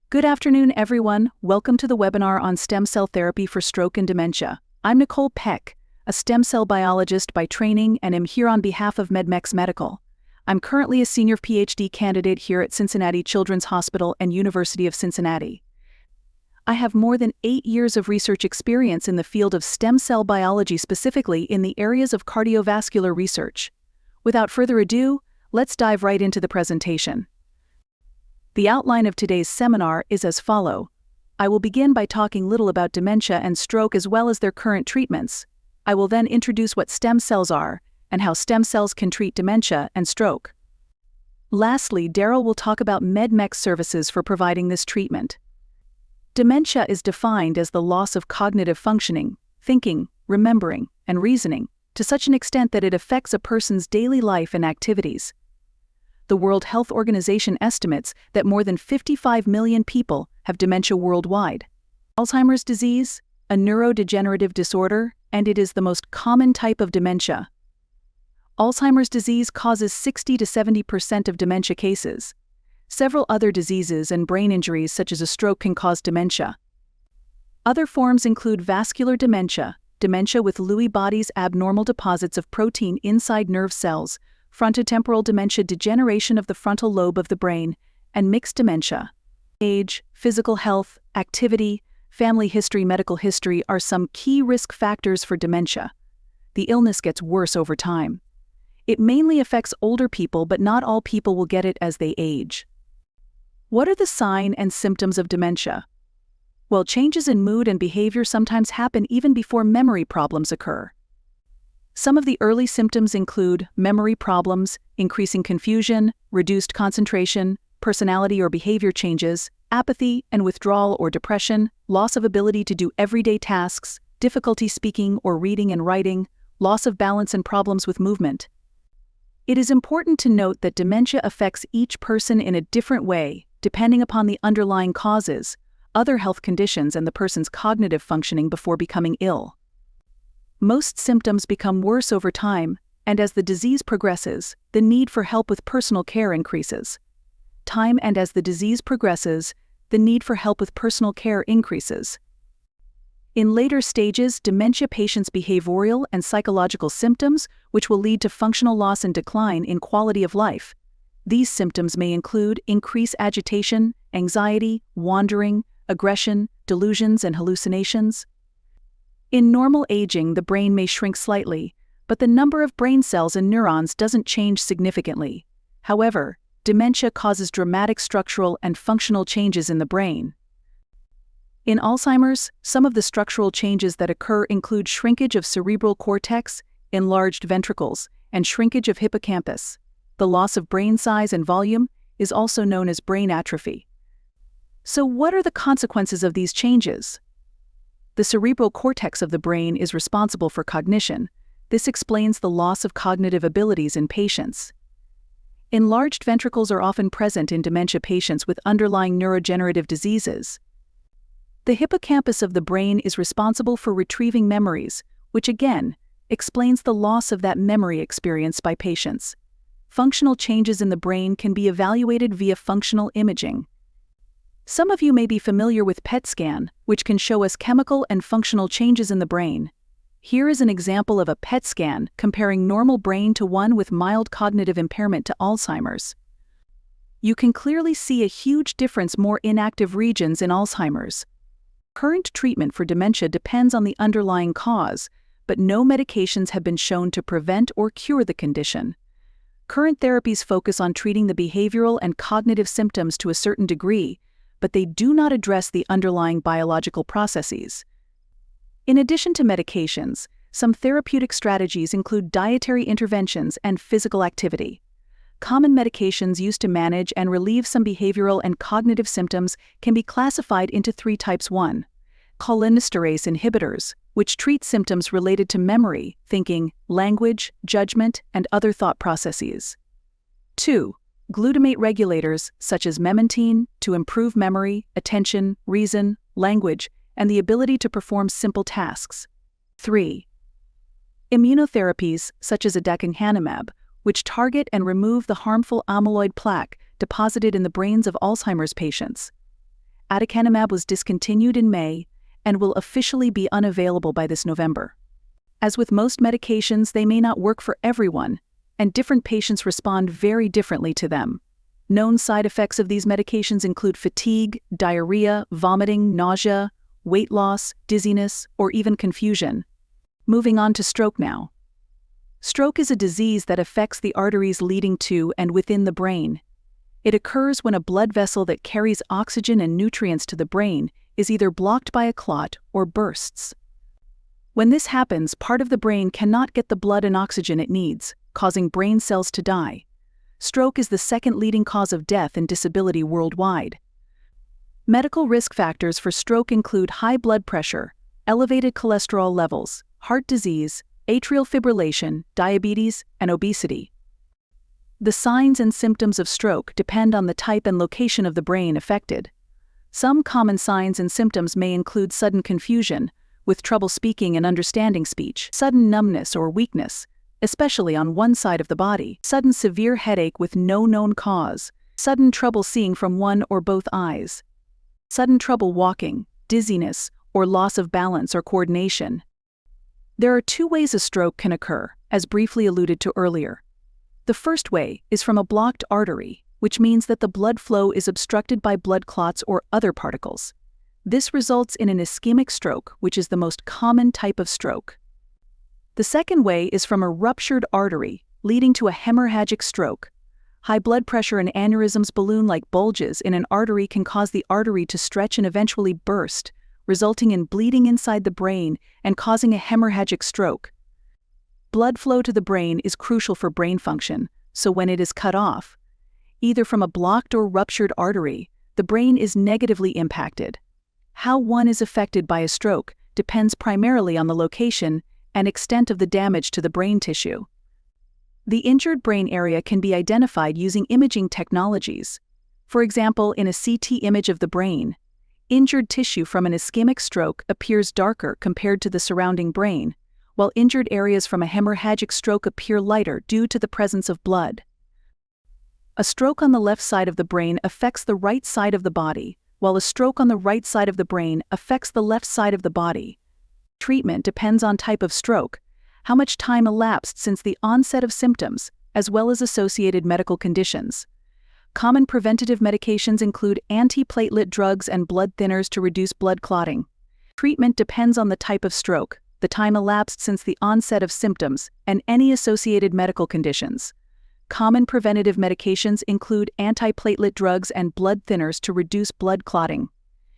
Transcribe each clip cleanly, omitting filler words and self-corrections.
Good afternoon, everyone. Welcome to the webinar on stem cell therapy for stroke and dementia. I'm Nicole Peck, a stem cell biologist by training, and am here on behalf of Med-Mex Medical. I'm currently a senior PhD candidate here at Cincinnati Children's Hospital and University of Cincinnati. I have more than 8 years of research experience in the field of stem cell biology, specifically in the areas of cardiovascular research. Without further ado, let's dive right into the presentation. The outline of today's seminar is as follows. I will begin by talking little about dementia and stroke as well as their current treatments. I will then introduce what stem cells are and how stem cells can treat dementia and stroke. Lastly, Daryl will talk about Med-Mex services for providing this treatment. Dementia is defined as the loss of cognitive functioning, thinking, remembering, and reasoning, to such an extent that it affects a person's daily life and activities. The World Health Organization estimates that more than 55 million people have dementia worldwide. Alzheimer's disease, a neurodegenerative disorder, and it is the most common type of dementia. Alzheimer's disease causes 60 to 70% of dementia cases. Several other diseases and brain injuries such as a stroke can cause dementia. Other forms include vascular dementia, dementia with Lewy bodies, abnormal deposits of protein inside nerve cells, frontotemporal dementia, degeneration of the frontal lobe of the brain, and mixed dementia. Age, physical health, activity, family history, medical history are some key risk factors for dementia. The illness gets worse over time. It mainly affects older people, but not all people will get it as they age. What are the signs and symptoms of dementia? Well, changes in mood and behavior sometimes happen even before memory problems occur. Some of the early symptoms include memory problems, increasing confusion, reduced concentration, personality or behavior changes, apathy and withdrawal or depression, loss of ability to do everyday tasks, difficulty speaking or reading and writing, loss of balance and problems with movement. It is important to note that dementia affects each person in a different way, depending upon the underlying causes, other health conditions, and the person's cognitive functioning before becoming ill. Most symptoms become worse over time, and as the disease progresses, the need for help with personal care increases. As the disease progresses, the need for help with personal care increases. In later stages, dementia patients' behavioral and psychological symptoms, which will lead to functional loss and decline in quality of life. These symptoms may include increased agitation, anxiety, wandering, aggression, delusions, and hallucinations. In normal aging, the brain may shrink slightly, but the number of brain cells and neurons doesn't change significantly. However, dementia causes dramatic structural and functional changes in the brain. In Alzheimer's, some of the structural changes that occur include shrinkage of cerebral cortex, enlarged ventricles, and shrinkage of hippocampus. The loss of brain size and volume is also known as brain atrophy. So what are the consequences of these changes? The cerebral cortex of the brain is responsible for cognition. This explains the loss of cognitive abilities in patients. Enlarged ventricles are often present in dementia patients with underlying neurodegenerative diseases. The hippocampus of the brain is responsible for retrieving memories, which again explains the loss of that memory experienced by patients. Functional changes in the brain can be evaluated via functional imaging. Some of you may be familiar with PET scan, which can show us chemical and functional changes in the brain. Here is an example of a PET scan comparing normal brain to one with mild cognitive impairment to Alzheimer's. You can clearly see a huge difference, more inactive regions in Alzheimer's. Current treatment for dementia depends on the underlying cause, but no medications have been shown to prevent or cure the condition. Current therapies focus on treating the behavioral and cognitive symptoms to a certain degree, but they do not address the underlying biological processes. In addition to medications, some therapeutic strategies include dietary interventions and physical activity. Common medications used to manage and relieve some behavioral and cognitive symptoms can be classified into 3 types. 1. Cholinesterase inhibitors, which treat symptoms related to memory, thinking, language, judgment, and other thought processes. 2. Glutamate regulators, such as memantine, to improve memory, attention, reason, language, and the ability to perform simple tasks. 3. Immunotherapies, such as aducanumab, which target and remove the harmful amyloid plaque deposited in the brains of Alzheimer's patients. aducanumab was discontinued in May and will officially be unavailable by this November. As with most medications, they may not work for everyone, and different patients respond very differently to them. Known side effects of these medications include fatigue, diarrhea, vomiting, nausea, weight loss, dizziness, or even confusion. Moving on to stroke now. Stroke is a disease that affects the arteries leading to and within the brain. It occurs when a blood vessel that carries oxygen and nutrients to the brain is either blocked by a clot or bursts. When this happens, part of the brain cannot get the blood and oxygen it needs, causing brain cells to die. Stroke is the second leading cause of death and disability worldwide. Medical risk factors for stroke include high blood pressure, elevated cholesterol levels, heart disease, atrial fibrillation, diabetes, and obesity. The signs and symptoms of stroke depend on the type and location of the brain affected. Some common signs and symptoms may include sudden confusion, with trouble speaking and understanding speech, sudden numbness or weakness, especially on one side of the body, sudden severe headache with no known cause, sudden trouble seeing from one or both eyes, sudden trouble walking, dizziness, or loss of balance or coordination. There are two ways a stroke can occur, as briefly alluded to earlier. The first way is from a blocked artery, which means that the blood flow is obstructed by blood clots or other particles. This results in an ischemic stroke, which is the most common type of stroke. The second way is from a ruptured artery, leading to a hemorrhagic stroke. High blood pressure and aneurysms balloon like bulges in an artery can cause the artery to stretch and eventually burst, resulting in bleeding inside the brain and causing a hemorrhagic stroke. Blood flow to the brain is crucial for brain function, so when it is cut off, either from a blocked or ruptured artery, the brain is negatively impacted. How one is affected by a stroke depends primarily on the location and extent of the damage to the brain tissue. The injured brain area can be identified using imaging technologies. For example, in a CT image of the brain, injured tissue from an ischemic stroke appears darker compared to the surrounding brain, while injured areas from a hemorrhagic stroke appear lighter due to the presence of blood. A stroke on the left side of the brain affects the right side of the body, while a stroke on the right side of the brain affects the left side of the body. Treatment depends on type of stroke, how much time elapsed since the onset of symptoms, as well as associated medical conditions. Common preventative medications include antiplatelet drugs and blood thinners to reduce blood clotting. Treatment depends on the type of stroke, the time elapsed since the onset of symptoms, and any associated medical conditions. Common preventative medications include antiplatelet drugs and blood thinners to reduce blood clotting.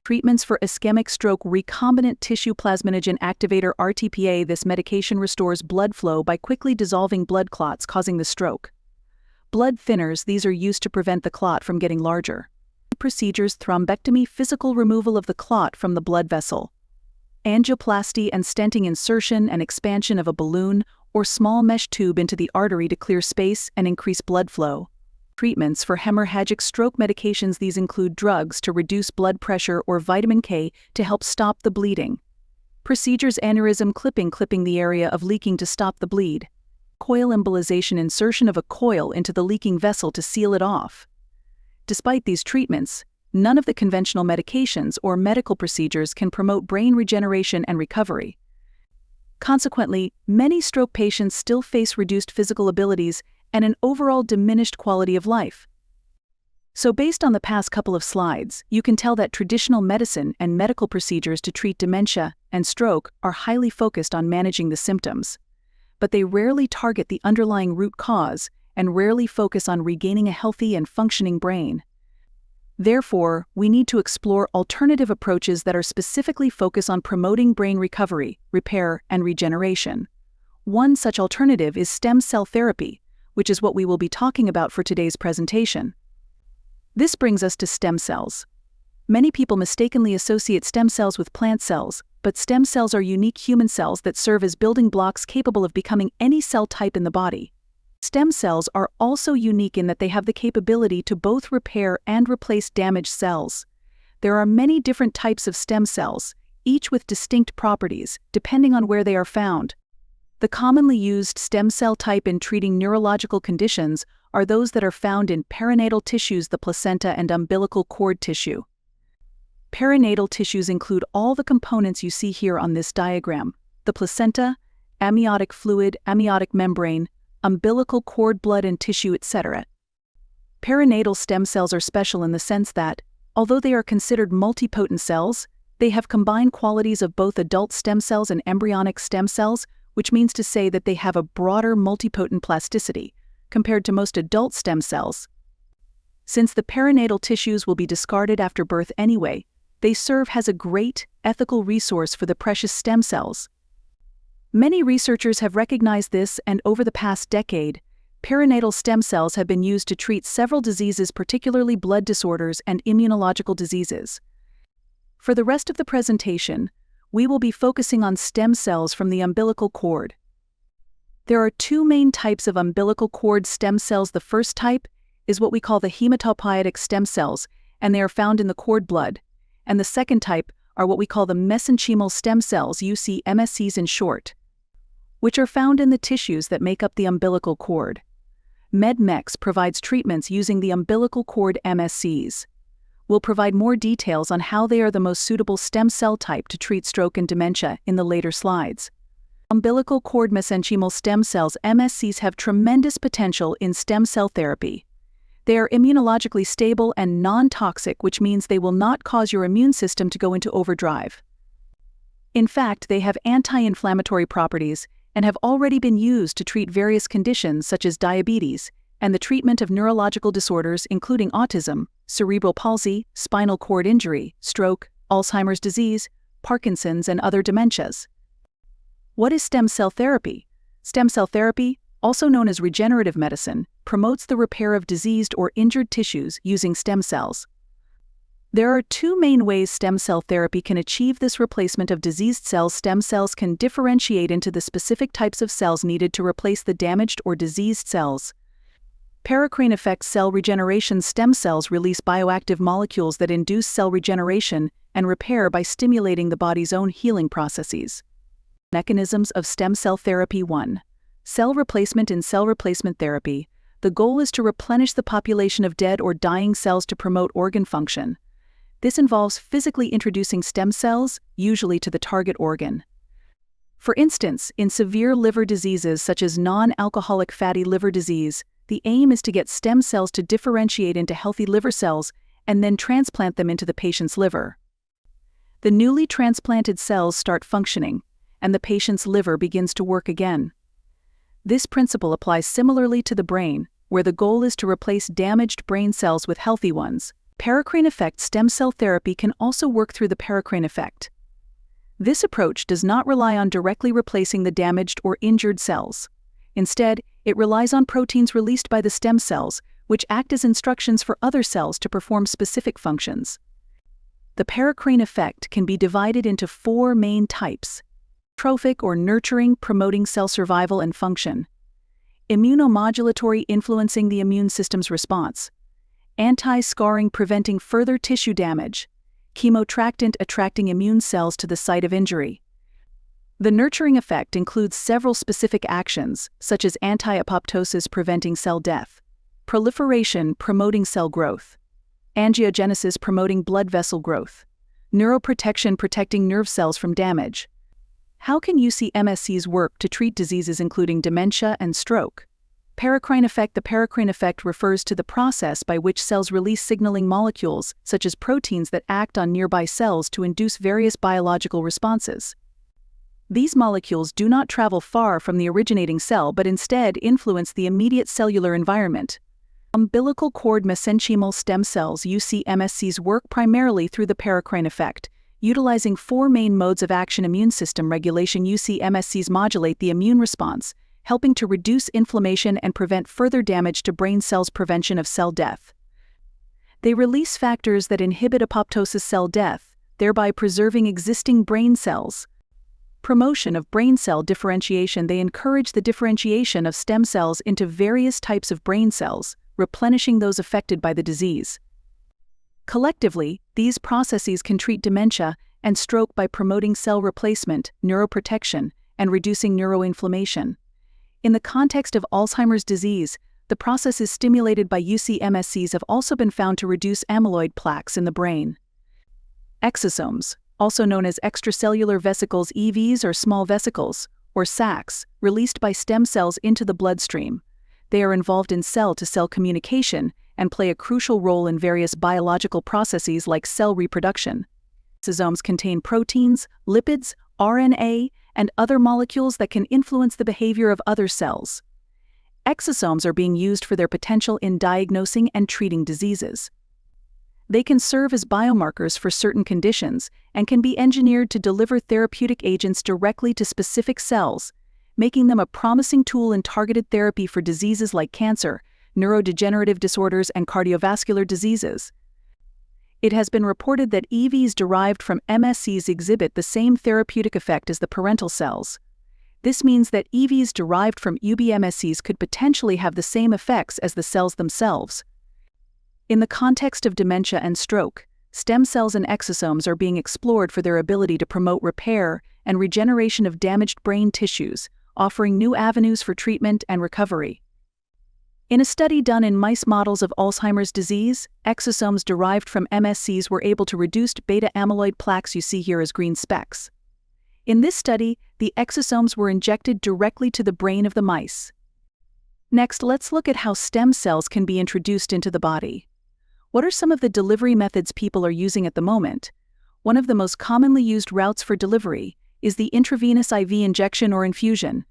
Treatments for ischemic stroke: recombinant tissue plasminogen activator RTPA. This medication restores blood flow by quickly dissolving blood clots causing the stroke. Blood thinners: these are used to prevent the clot from getting larger. Procedures: thrombectomy, physical removal of the clot from the blood vessel. Angioplasty and stenting, insertion and expansion of a balloon or small mesh tube into the artery to clear space and increase blood flow. Treatments for hemorrhagic stroke medications: these include drugs to reduce blood pressure or vitamin K to help stop the bleeding. Procedures: aneurysm clipping the area of leaking to stop the bleed. Coil embolization, insertion of a coil into the leaking vessel to seal it off. Despite these treatments, none of the conventional medications or medical procedures can promote brain regeneration and recovery. Consequently, many stroke patients still face reduced physical abilities and an overall diminished quality of life. So based on the past couple of slides, you can tell that traditional medicine and medical procedures to treat dementia and stroke are highly focused on managing the symptoms, but they rarely target the underlying root cause and rarely focus on regaining a healthy and functioning brain. Therefore, we need to explore alternative approaches that are specifically focused on promoting brain recovery, repair, and regeneration. One such alternative is stem cell therapy, which is what we will be talking about for today's presentation. This brings us to stem cells. Many people mistakenly associate stem cells with plant cells, but stem cells are unique human cells that serve as building blocks capable of becoming any cell type in the body. Stem cells are also unique in that they have the capability to both repair and replace damaged cells. There are many different types of stem cells, each with distinct properties, depending on where they are found. The commonly used stem cell type in treating neurological conditions are those that are found in perinatal tissues, the placenta and umbilical cord tissue. Perinatal tissues include all the components you see here on this diagram: the placenta, amniotic fluid, amniotic membrane, umbilical cord, blood and tissue, etc. Perinatal stem cells are special in the sense that, although they are considered multipotent cells, they have combined qualities of both adult stem cells and embryonic stem cells, which means to say that they have a broader multipotent plasticity compared to most adult stem cells. Since the perinatal tissues will be discarded after birth anyway, they serve as a great ethical resource for the precious stem cells. Many researchers have recognized this, and over the past decade, perinatal stem cells have been used to treat several diseases, particularly blood disorders and immunological diseases. For the rest of the presentation, we will be focusing on stem cells from the umbilical cord. There are two main types of umbilical cord stem cells. The first type is what we call the hematopoietic stem cells, and they are found in the cord blood. And the second type are what we call the mesenchymal stem cells, MSCs in short, which are found in the tissues that make up the umbilical cord. Med-Mex provides treatments using the umbilical cord MSCs. We'll provide more details on how they are the most suitable stem cell type to treat stroke and dementia in the later slides. Umbilical cord mesenchymal stem cells MSCs have tremendous potential in stem cell therapy. They are immunologically stable and non-toxic, which means they will not cause your immune system to go into overdrive. In fact, they have anti-inflammatory properties and have already been used to treat various conditions such as diabetes and the treatment of neurological disorders including autism, cerebral palsy, spinal cord injury, stroke, Alzheimer's disease, Parkinson's, and other dementias. What is stem cell therapy? Stem cell therapy, also known as regenerative medicine, promotes the repair of diseased or injured tissues using stem cells. There are two main ways stem cell therapy can achieve this replacement of diseased cells. Stem cells can differentiate into the specific types of cells needed to replace the damaged or diseased cells. Paracrine effect cell regeneration: stem cells release bioactive molecules that induce cell regeneration and repair by stimulating the body's own healing processes. Mechanisms of stem cell therapy. 1. Cell replacement. In cell replacement therapy, the goal is to replenish the population of dead or dying cells to promote organ function. This involves physically introducing stem cells, usually to the target organ. For instance, in severe liver diseases such as non-alcoholic fatty liver disease, the aim is to get stem cells to differentiate into healthy liver cells and then transplant them into the patient's liver. The newly transplanted cells start functioning, and the patient's liver begins to work again. This principle applies similarly to the brain, where the goal is to replace damaged brain cells with healthy ones. Paracrine effect stem cell therapy can also work through the paracrine effect. This approach does not rely on directly replacing the damaged or injured cells. Instead, it relies on proteins released by the stem cells, which act as instructions for other cells to perform specific functions. The paracrine effect can be divided into 4 main types: trophic or nurturing, promoting cell survival and function; immunomodulatory, influencing the immune system's response; anti-scarring, preventing further tissue damage; chemotractant, attracting immune cells to the site of injury. The nurturing effect includes several specific actions, such as anti-apoptosis, preventing cell death; proliferation, promoting cell growth; angiogenesis, promoting blood vessel growth; neuroprotection, protecting nerve cells from damage. How can MSCs work to treat diseases including dementia and stroke? Paracrine effect. The paracrine effect refers to the process by which cells release signaling molecules, such as proteins, that act on nearby cells to induce various biological responses. These molecules do not travel far from the originating cell but instead influence the immediate cellular environment. Umbilical cord mesenchymal stem cells MSCs work primarily through the paracrine effect, utilizing 4 main modes of action: immune system regulation. MSCs modulate the immune response, helping to reduce inflammation and prevent further damage to brain cells. Prevention of cell death. They release factors that inhibit apoptosis, cell death, thereby preserving existing brain cells. Promotion of brain cell differentiation. They encourage the differentiation of stem cells into various types of brain cells, replenishing those affected by the disease. Collectively, these processes can treat dementia and stroke by promoting cell replacement, neuroprotection, and reducing neuroinflammation. In the context of Alzheimer's disease, the processes stimulated by MSCs have also been found to reduce amyloid plaques in the brain. Exosomes, also known as extracellular vesicles EVs or small vesicles, or sacs, released by stem cells into the bloodstream. They are involved in cell-to-cell communication and play a crucial role in various biological processes like cell reproduction. Exosomes contain proteins, lipids, RNA, and other molecules that can influence the behavior of other cells. Exosomes are being used for their potential in diagnosing and treating diseases. They can serve as biomarkers for certain conditions and can be engineered to deliver therapeutic agents directly to specific cells, making them a promising tool in targeted therapy for diseases like cancer, neurodegenerative disorders, and cardiovascular diseases. It has been reported that EVs derived from MSCs exhibit the same therapeutic effect as the parental cells. This means that EVs derived from UBMSCs could potentially have the same effects as the cells themselves. In the context of dementia and stroke, stem cells and exosomes are being explored for their ability to promote repair and regeneration of damaged brain tissues, offering new avenues for treatment and recovery. In a study done in mice models of Alzheimer's disease, exosomes derived from MSCs were able to reduce beta-amyloid plaques you see here as green specks. In this study, the exosomes were injected directly to the brain of the mice. Next, let's look at how stem cells can be introduced into the body. What are some of the delivery methods people are using at the moment? One of the most commonly used routes for delivery is the intravenous IV injection or infusion.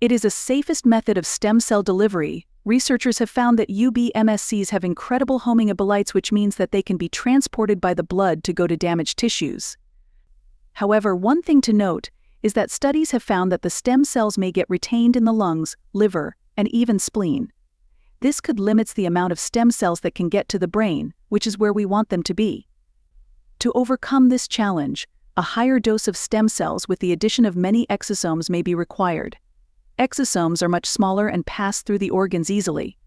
It is the safest method of stem cell delivery. Researchers have found that UBMSCs have incredible homing abilities, which means that they can be transported by the blood to go to damaged tissues. However, one thing to note is that studies have found that the stem cells may get retained in the lungs, liver, and even spleen. This could limit the amount of stem cells that can get to the brain, which is where we want them to be. To overcome this challenge, a higher dose of stem cells with the addition of many exosomes may be required. Exosomes are much smaller and pass through the organs easily.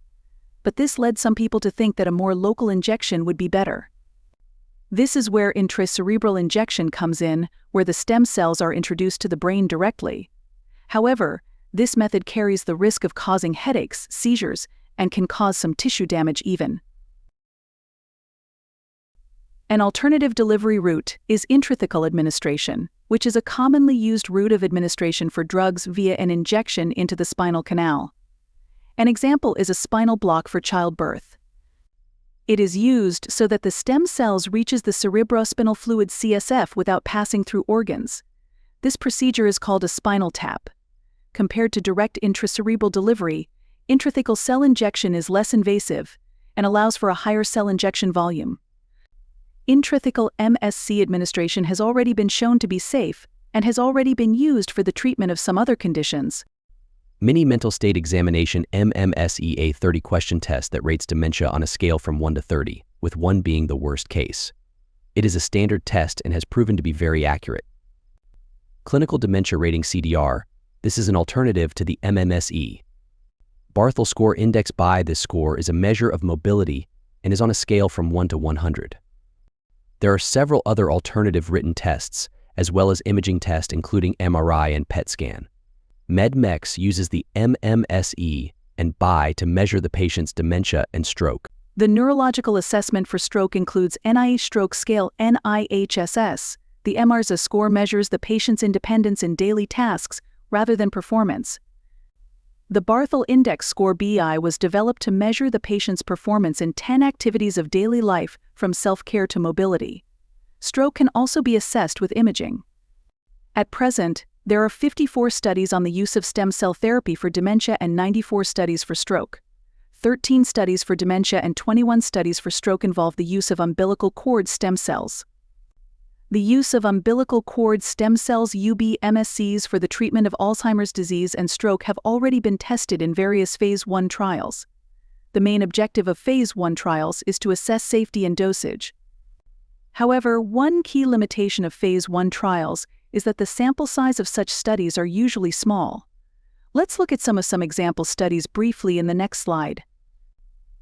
But this led some people to think that a more local injection would be better. This is where intracerebral injection comes in, where the stem cells are introduced to the brain directly. However, this method carries the risk of causing headaches, seizures, and can cause some tissue damage even. An alternative delivery route is intrathecal administration, which is a commonly used route of administration for drugs via an injection into the spinal canal. An example is a spinal block for childbirth. It is used so that the stem cells reaches the cerebrospinal fluid CSF without passing through organs. This procedure is called a spinal tap. Compared to direct intracerebral delivery, intrathecal cell injection is less invasive and allows for a higher cell injection volume. Intrathecal MSC administration has already been shown to be safe and has already been used for the treatment of some other conditions. Mini Mental State Examination MMSE, a 30-question test that rates dementia on a scale from 1 to 30, with 1 being the worst case. It is a standard test and has proven to be very accurate. Clinical Dementia Rating CDR. This is an alternative to the MMSE. Barthel Score Index. By this score is a measure of mobility and is on a scale from 1 to 100. There are several other alternative written tests, as well as imaging tests including MRI and PET scan. Med-Mex uses the MMSE and BI to measure the patient's dementia and stroke. The neurological assessment for stroke includes NIH Stroke Scale NIHSS. The MRSA score measures the patient's independence in daily tasks rather than performance. The Barthel Index Score BI was developed to measure the patient's performance in 10 activities of daily life, from self-care to mobility. Stroke can also be assessed with imaging. At present, there are 54 studies on the use of stem cell therapy for dementia and 94 studies for stroke. 13 studies for dementia and 21 studies for stroke involve the use of umbilical cord stem cells. The use of umbilical cord stem cells UBMSCs for the treatment of Alzheimer's disease and stroke have already been tested in various Phase 1 trials. The main objective of Phase 1 trials is to assess safety and dosage. However, one key limitation of Phase 1 trials is that the sample size of such studies are usually small. Let's look at some example studies briefly in the next slide.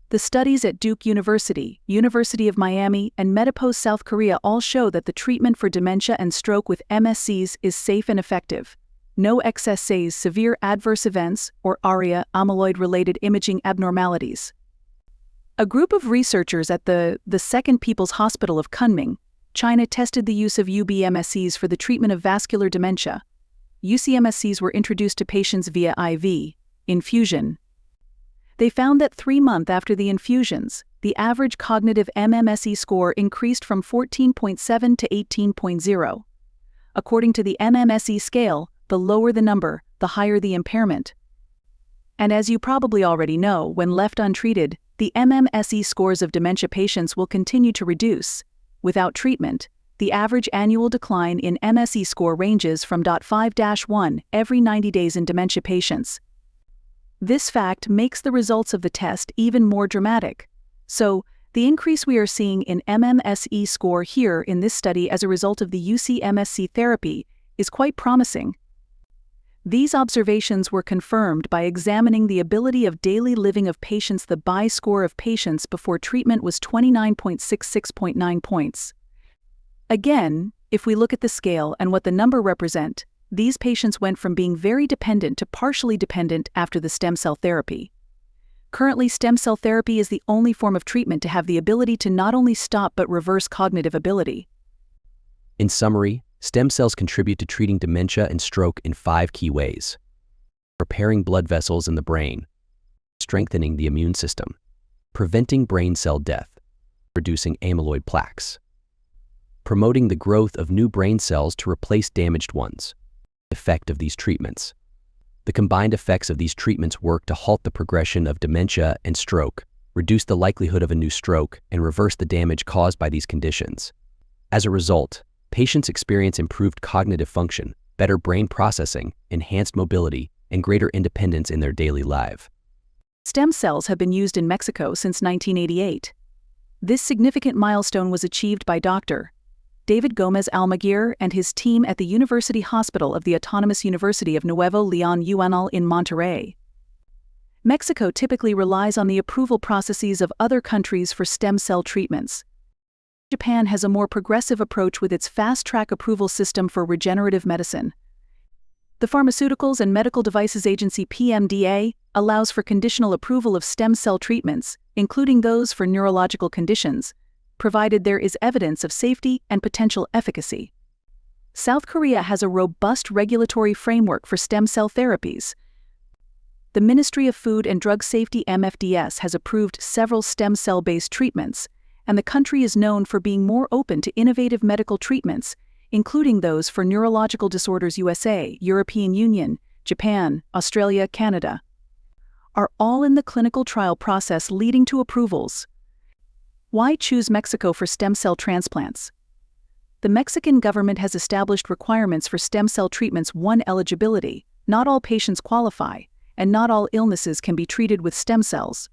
The studies at Duke University, University of Miami, and Med-Mex, South Korea all show that the treatment for dementia and stroke with MSCs is safe and effective. No XSAs, severe adverse events, or ARIA, amyloid-related imaging abnormalities. A group of researchers at the Second People's Hospital of Kunming China tested the use of UBMSCs for the treatment of vascular dementia. UCMSCs were introduced to patients via IV infusion. They found that 3 months after the infusions, the average cognitive MMSE score increased from 14.7 to 18.0. According to the MMSE scale, the lower the number, the higher the impairment. And as you probably already know, when left untreated, the MMSE scores of dementia patients will continue to reduce. Without treatment, the average annual decline in MSE score ranges from 0.5-1 every 90 days in dementia patients. This fact makes the results of the test even more dramatic. So, the increase we are seeing in MMSE score here in this study as a result of the UCMSC therapy is quite promising. These observations were confirmed by examining the ability of daily living of patients. The BI score of patients before treatment was 29.66.9 points. Again, if we look at the scale and what the number represent, these patients went from being very dependent to partially dependent after the stem cell therapy. Currently, stem cell therapy is the only form of treatment to have the ability to not only stop but reverse cognitive ability. In summary, stem cells contribute to treating dementia and stroke in 5 key ways: repairing blood vessels in the brain, strengthening the immune system, preventing brain cell death, reducing amyloid plaques, promoting the growth of new brain cells to replace damaged ones. Effect of these treatments. The combined effects of these treatments work to halt the progression of dementia and stroke, reduce the likelihood of a new stroke, and reverse the damage caused by these conditions. As a result, patients experience improved cognitive function, better brain processing, enhanced mobility, and greater independence in their daily life. Stem cells have been used in Mexico since 1988. This significant milestone was achieved by Dr. David Gomez Almaguer and his team at the University Hospital of the Autonomous University of Nuevo León UNL in Monterrey. Mexico typically relies on the approval processes of other countries for stem cell treatments. Japan has a more progressive approach with its fast-track approval system for regenerative medicine. The Pharmaceuticals and Medical Devices Agency (PMDA) allows for conditional approval of stem cell treatments, including those for neurological conditions, provided there is evidence of safety and potential efficacy. South Korea has a robust regulatory framework for stem cell therapies. The Ministry of Food and Drug Safety (MFDS) has approved several stem cell-based treatments, and the country is known for being more open to innovative medical treatments, including those for neurological disorders. USA, European Union, Japan, Australia, Canada are all in the clinical trial process leading to approvals. Why choose Mexico for stem cell transplants? The Mexican government has established requirements for stem cell treatments. 1. Eligibility. Not all patients qualify, and not all illnesses can be treated with stem cells.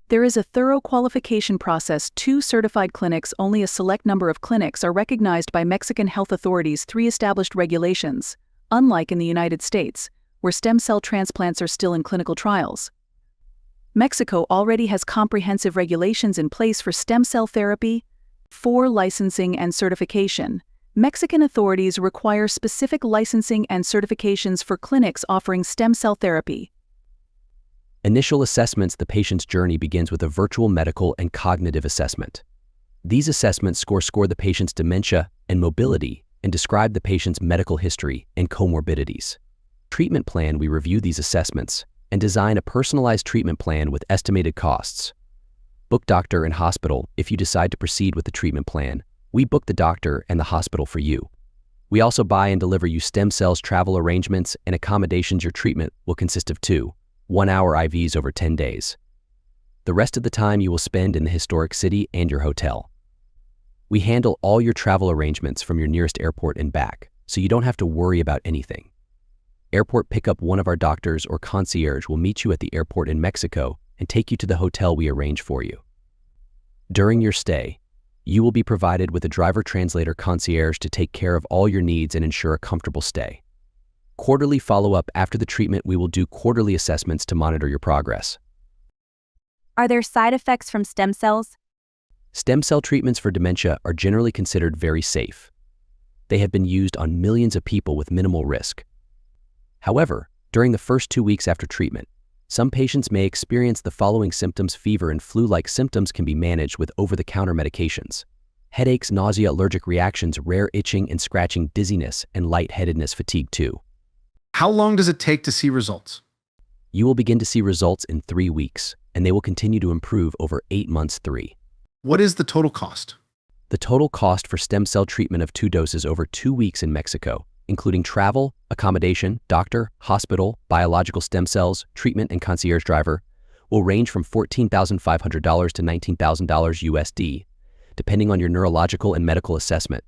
There is a thorough qualification process. 2. Certified clinics. Only a select number of clinics are recognized by Mexican health authorities. 3. Established regulations. Unlike in the United States, where stem cell transplants are still in clinical trials, Mexico already has comprehensive regulations in place for stem cell therapy. 4. Licensing and certification. Mexican authorities require specific licensing and certifications for clinics offering stem cell therapy. Initial assessments. The patient's journey begins with a virtual medical and cognitive assessment. These assessments score the patient's dementia and mobility and describe the patient's medical history and comorbidities. Treatment plan. We review these assessments and design a personalized treatment plan with estimated costs. Book doctor and hospital. If you decide to proceed with the treatment plan, we book the doctor and the hospital for you. We also buy and deliver you stem cells, travel arrangements, and accommodations. Your treatment will consist of 2 one-hour IVs over 10 days. The rest of the time you will spend in the historic city and your hotel. We handle all your travel arrangements from your nearest airport and back, so you don't have to worry about anything. Airport pickup. One of our doctors or concierge will meet you at the airport in Mexico and take you to the hotel we arrange for you. During your stay, you will be provided with a driver translator concierge to take care of all your needs and ensure a comfortable stay. Quarterly follow-up. After the treatment, we will do quarterly assessments to monitor your progress. Are there side effects from stem cells? Stem cell treatments for dementia are generally considered very safe. They have been used on millions of people with minimal risk. However, during the first 2 weeks after treatment, some patients may experience the following symptoms. Fever and flu-like symptoms can be managed with over-the-counter medications. Headaches, nausea, allergic reactions, rare itching and scratching, dizziness, and lightheadedness, fatigue too. How long does it take to see results? You will begin to see results in 3 weeks, and they will continue to improve over 8 months. 3. What is the total cost? The total cost for stem cell treatment of 2 doses over 2 weeks in Mexico, including travel, accommodation, doctor, hospital, biological stem cells, treatment, and concierge driver, will range from $14,500 to $19,000 USD, depending on your neurological and medical assessment.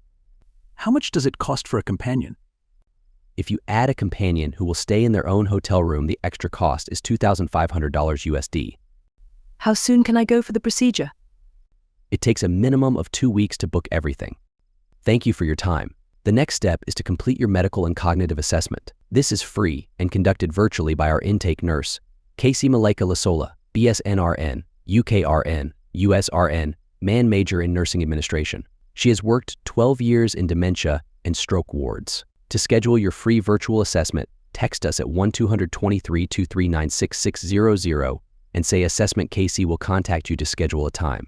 How much does it cost for a companion? If you add a companion who will stay in their own hotel room, the extra cost is $2,500 USD. How soon can I go for the procedure? It takes a minimum of 2 weeks to book everything. Thank you for your time. The next step is to complete your medical and cognitive assessment. This is free and conducted virtually by our intake nurse, Casey Malaika Lasola, BSNRN, UKRN, USRN, Man Major in Nursing Administration. She has worked 12 years in dementia and stroke wards. To schedule your free virtual assessment, text us at 1-223-239-6600 and say Assessment Casey will contact you to schedule a time.